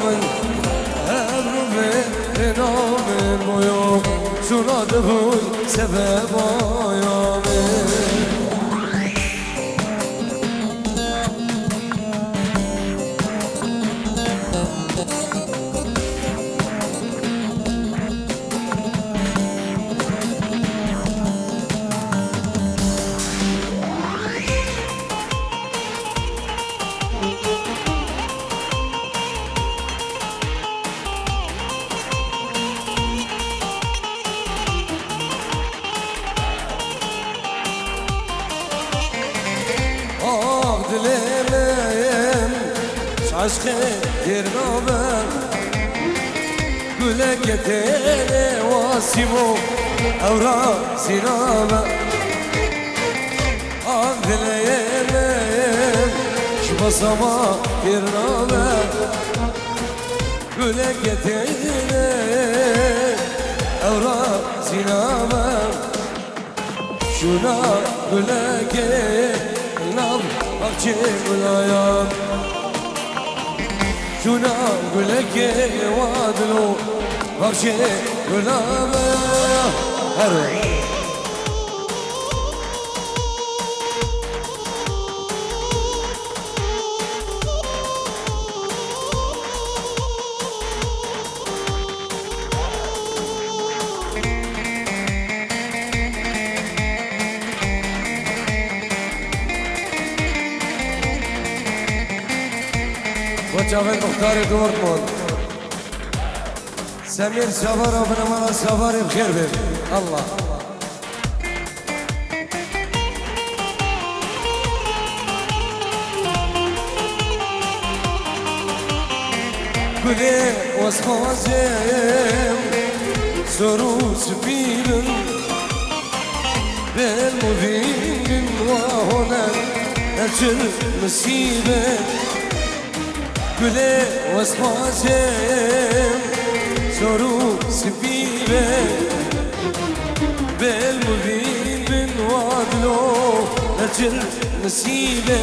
من ابرو به نام مویوم شناده بود سبب آیامه دلیم عشق گردابم گله کتیل واسیمو اورا سینابم آق دلیم شباسما گردابم گله کتیل اورا سینابم شونا گله کتیل بخشي ولايام شونا اقول لك وادلو بخشي ولايام وجاوید مختار دورتموند سمیر سوار و بنمارا سوار بخیر بید الله گلی واسخوازم سروس بیرن بالمبین و هنن اجل مسیبه گله واسخوازم سروس بیبه بالمبین بن وادلو اجل مسیبه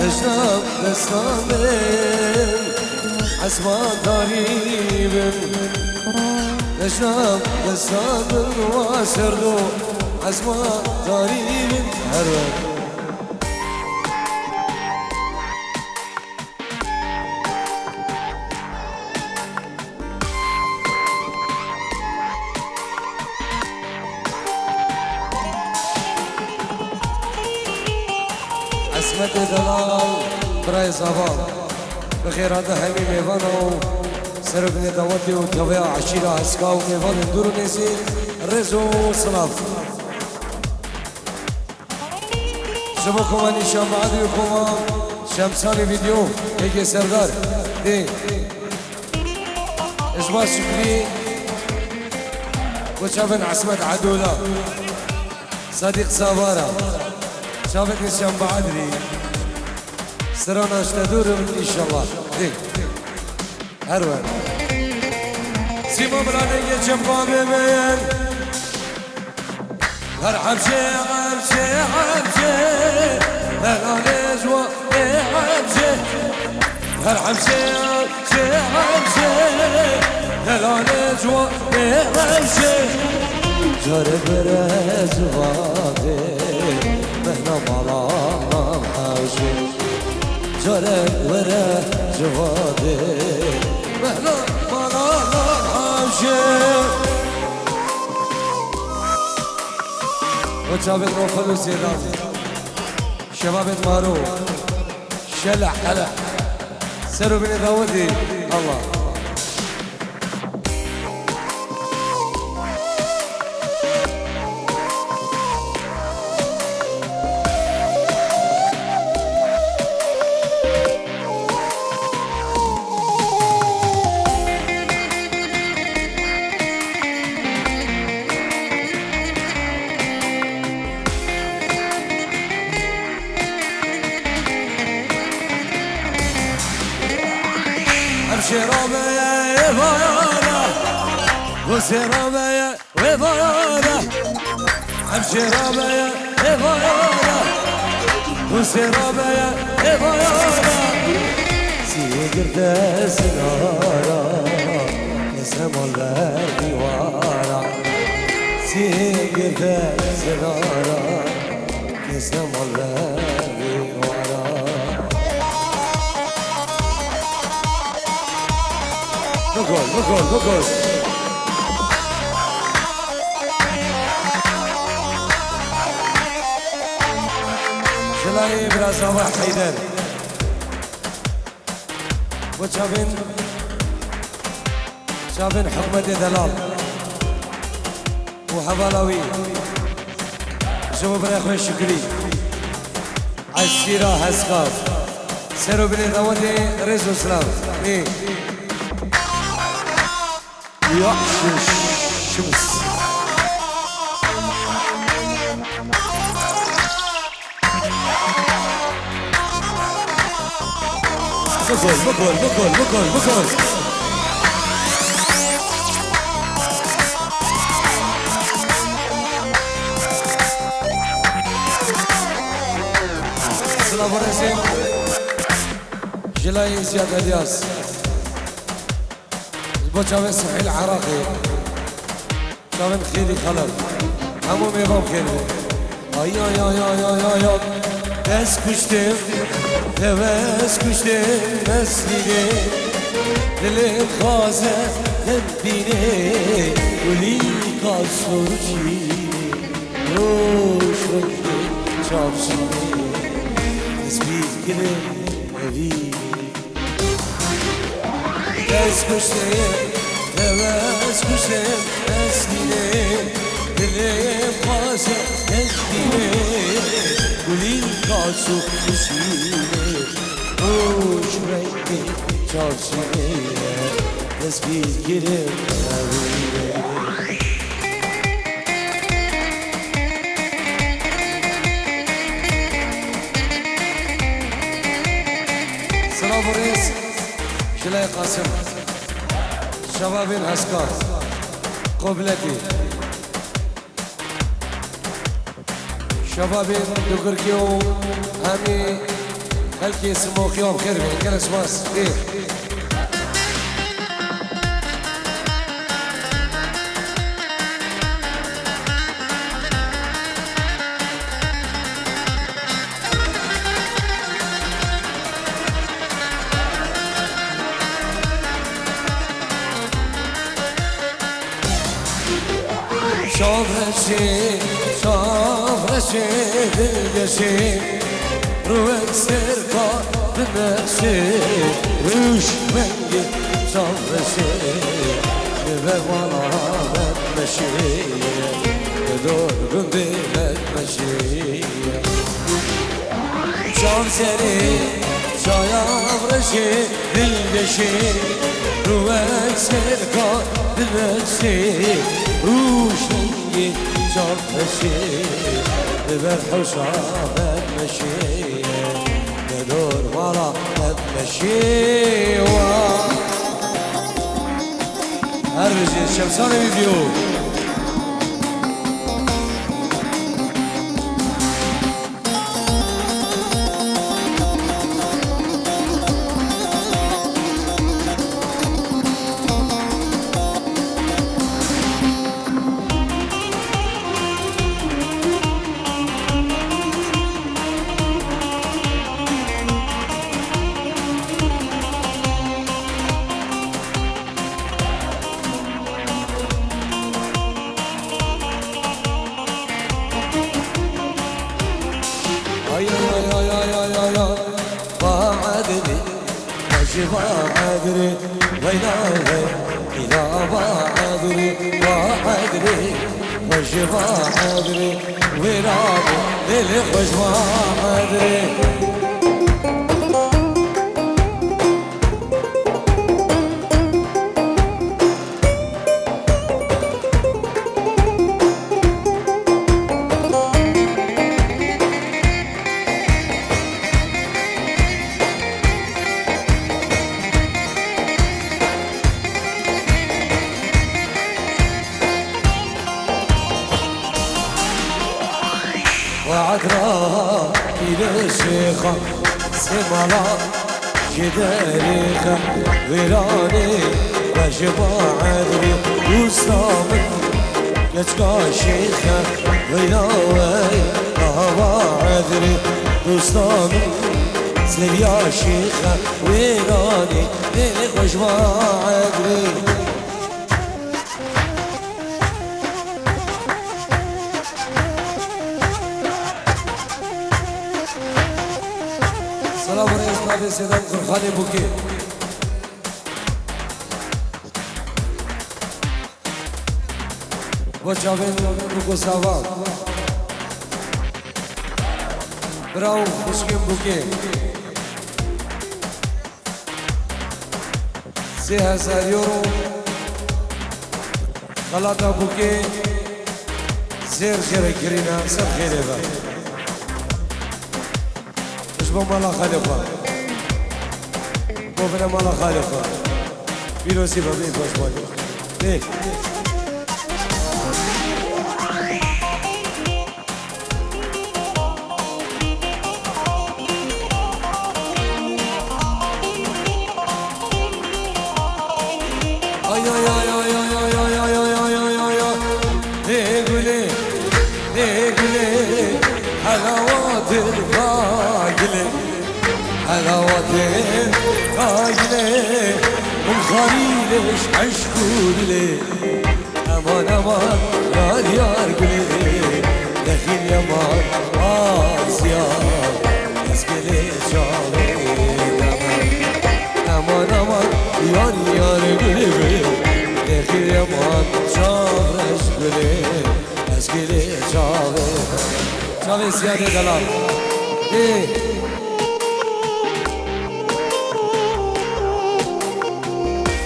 اجناب دستانم عزمان داريبن اجناب دستانم واسردو عزمان داريبن هرب عصمت دلال برای زبان بخیر هذا همي ميفانو سرقني دواتي وتويا عشيرة عسكاو ميفان اندورو نيسي رزو صلاف شبكم اني شام بعدي وكما شمساني فيديو هيك سردار دي اجبار شكري وشافن عصمت عدولة صديق سافارة شافت نشان بعدري سرانا اشتدورم ان شاء الله دي هروان سيما برانية جمقا بمين هر حمشي حمشي حمشي هر جوا حمشي هر حمشي حمشي حمشي هر جوا حمشي جارب رزوادي مهنا مالا حوشي جارب رزوادي مهنا مالا حوشي وجابت روفل وزيرازي شبابت مارو شلع حلع سروا من داودي الله شرابه وبايانا وسرابه وبايانا هم شرابه وبايانا وسرابه وبايانا girde sinara Kesemoller divara girde sinara Kesemoller divara بقول شلاي براس صباح حيدر شابن حكمة دلال وحبلاوي شوفوا بنا اخوي الشكري عالسيرة هسقاف سيروا بني دواتي رزو سلام ايه يحشش شمس بقول سلام ورسيم جلاي زياد الياس البوشاوي الصحي العراقي شاوين خيري خلف همو ميغام خيري ay Tez kuştum, heves kuştum Meslide, dilim kaze Hembine, uli kasur çiğne Roş renkli çapşine Tespih gilim evine Tez kuştum, heves kuştum Meslide, dilim kaze Hembine Gülün kalsu üstüne Hoş renkli çarşıya Tespih girim evine Selam reis Jilay Qasım Şababin Askar Qobleti شبابي دقركيو همي خلكي يسموك يوم خير من كان اسماس ايه شوف رشيد القشيم روك سرقا بمشيد وش منقي شوف رشيد بوانا بمشيد بدور قندي بمشيد شوف سري شايف رشيد القشيم روك سرقا بمشيد وش منقي شوف رشيد بالحشا بتمشي بدور ورا بتمشي هرجي شمسان فيديو وعدري ويناوي إذا وعدري وشفا عدري ويناوي للي خوش وعدري وعدرا إلى الشيخة سمالا شداريخة ويراني بجمع عذري وصامت كتكا شيخة ويناوي هوا عذري وصامت سريا شيخة ويراني خوش ما عذري سلام رئيس نادي سيدان قرخاني بوكي وجاوين بوكو ساوا براو خوشكين بوكي 3000 يورو غلطة بوكي زير خير كرينا سر خير با مالا خالفة بوفنا مالا خالفة بيرو سيبا بيه باش بالي ليه ay ay ay ay ay ay ay ay ay ay ay ne güle ne güle حلاوات الراجلة حلاوات الراجلة من خليلش عشقول لي أمان أمان يار يار قولي دخيل يمان آسيا اسكلي شاوي أمان أمان يار يار قولي دخيل يمان شاورش قولي اسكلي شاوي شاوي سيادة دلال ايه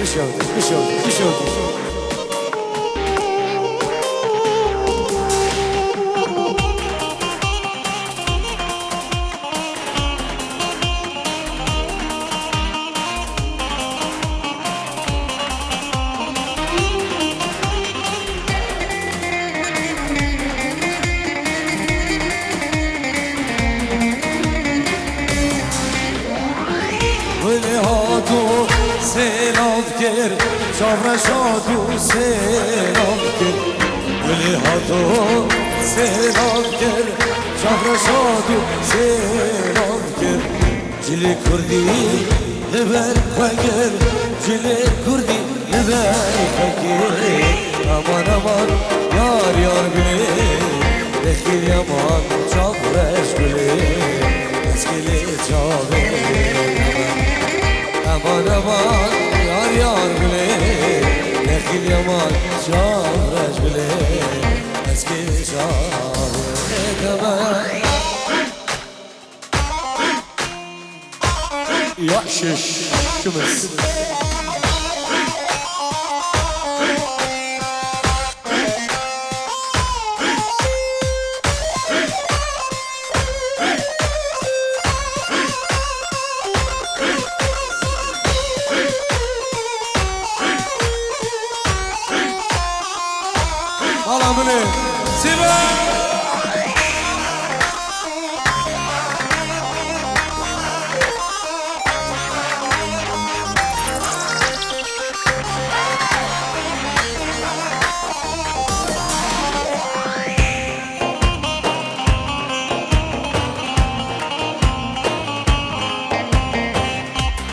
بشوتي سلام کر شاور شادو سلام کر ولی هاتو سلام کر شاور شادو سلام کر جلی کردی لبر فکر جلی کردی لبر فکر aman aman yar yar bile dehil yaman çavreş bile eskili çave aman aman yar yar bile dehil yaman çavreş bile eskili çave yaşış şımız Alamını Sivas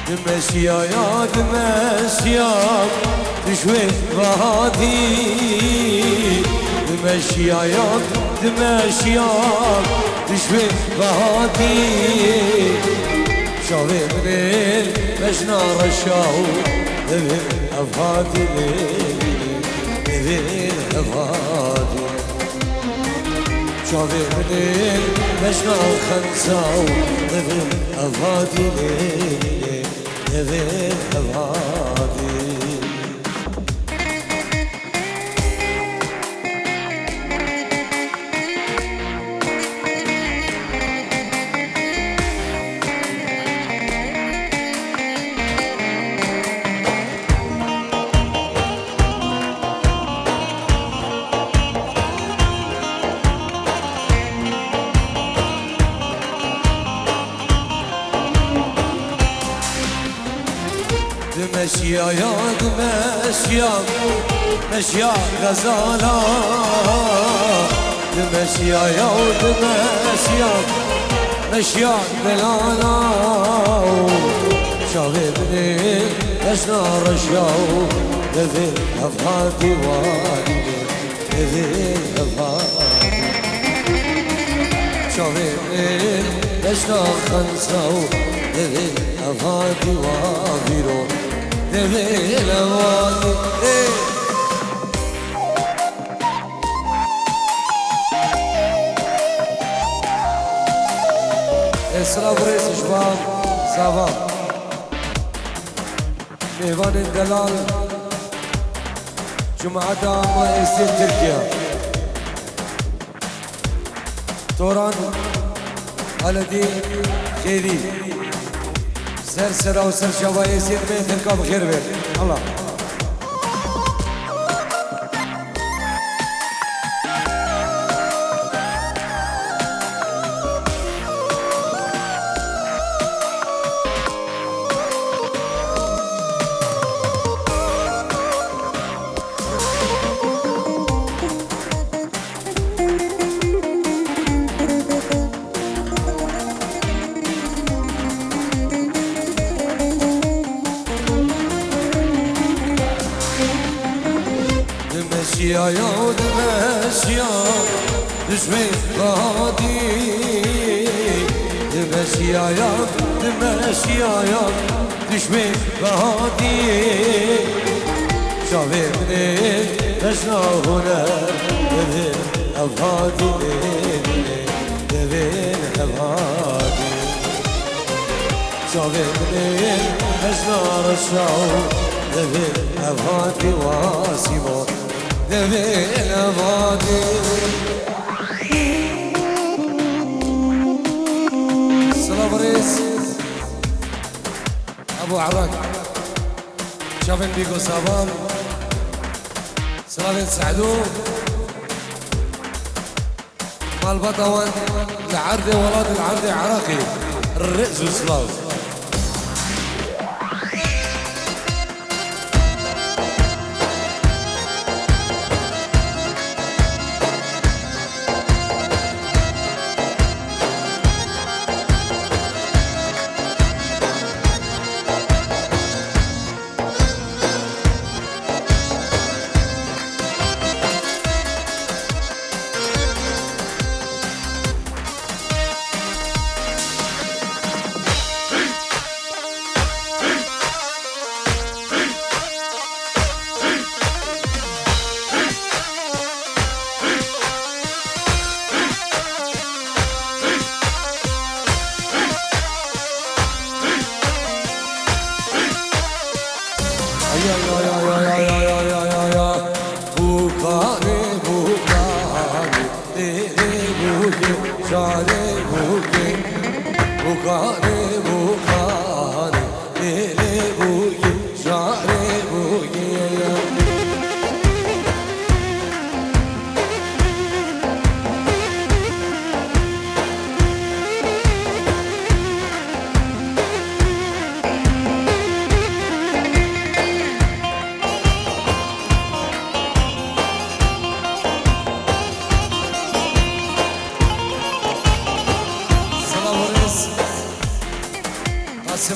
دمشيا يا دمشيا تشوي غادي دمشيا يا دمشيا تشوي غادي شاوي من المشنا رشاو ذبن أفادي ذبن أفادي شاوي من المشنا خنساو ذبن أفادي ذبن أفادي دمشيا يا دمشيا مشيا غزالا دمشيا يا دمشيا مشيا دلالا شاغبني اشنا رشاو لذي افهاتي وادي لذي افهاتي شاغبني اشنا خنساو لذي افهاتي وافيرو لذي الوادي اسراء بريس شباب سافا ميوان الدلال جمعة عامة استيل تركيا توران علدي خيري سر وسر شباب استيل بيت تركا بخير بيت الله دمشيا يا دمشيا دشمي غادي دمشيا يا دمشيا يا دشمي غادي شاوفني بشنا هنا دبين أفادي دبين أفادي شاوفني بشنا رشاو دبين أفادي واسيمون دبين أفادي سلام ريس أبو عراق شافن بيكو سابان سلام سعدو مال بطوان العردي ولاد العردي عراقي الرئز وسلاو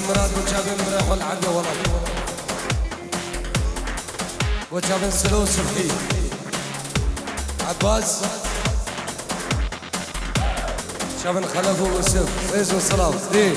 مراد وجابن بريح العدو ولد وجابن سلو صبحي عباس شابن خلف وسم فيز وصلاف دي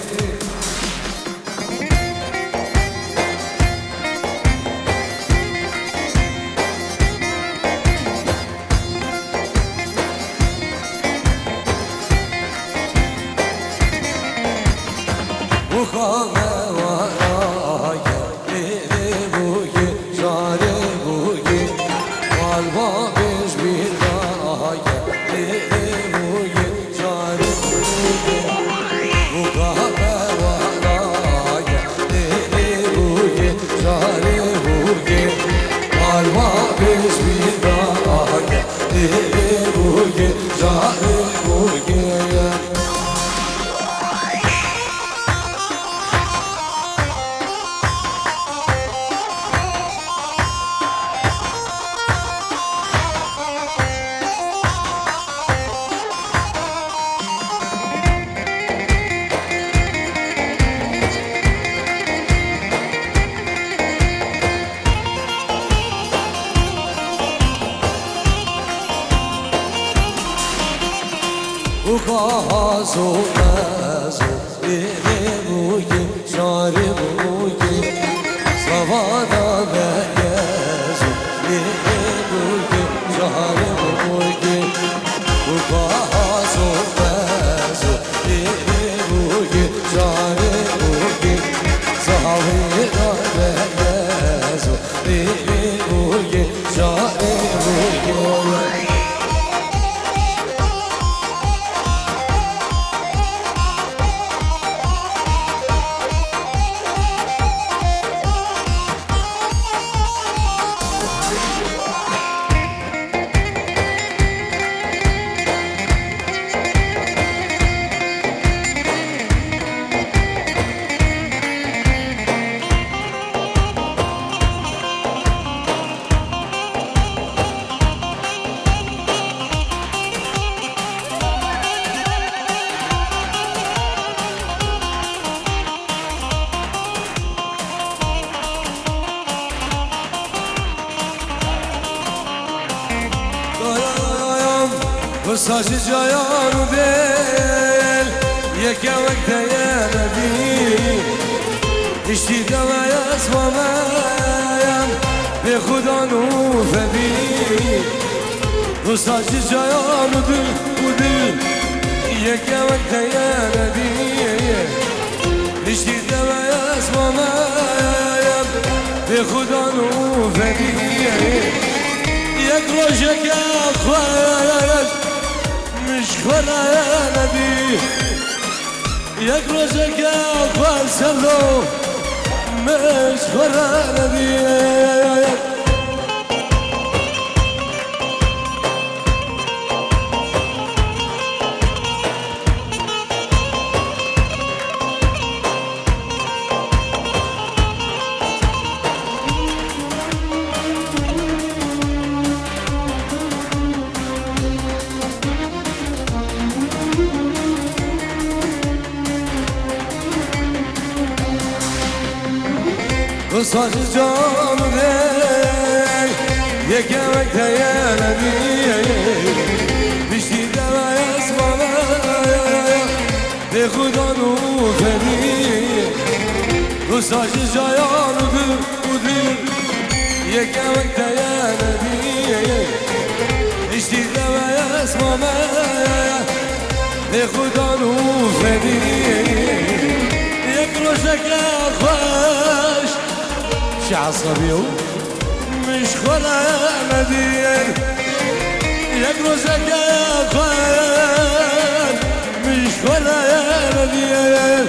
باز و مز و دیگه بوگی شاری بوگی سوادا بگز و دیگه بوگی شاری بوگی باز و مز و دیگه بوگی شاری بوگی سوادا بگز و دیگه بوگی شاری بوگی وساجي جايان وديل يكا وقتا يا نبي اشتي دوايا اسمايا بخدان وفبي وساجي جايان وديل يكا وقتا يا نبي اشتي دوايا اسمايا بخدان وفبي يكروشك يا اخوان مش خلا يا نبي يكروشك يا اخوان سلو مش خلا يا نبي وصاج جام دل يكا وقتا يا نبي بشتي دوايا اسمايا بخدان وفبي وصاج جايان ودل يكا وقتا يا نبي بشتي دوايا اسمايا بخدان وفبي يكروشك يا خوش عصبي مش خلا مدين يكروشك يا خوش مش خلا مدين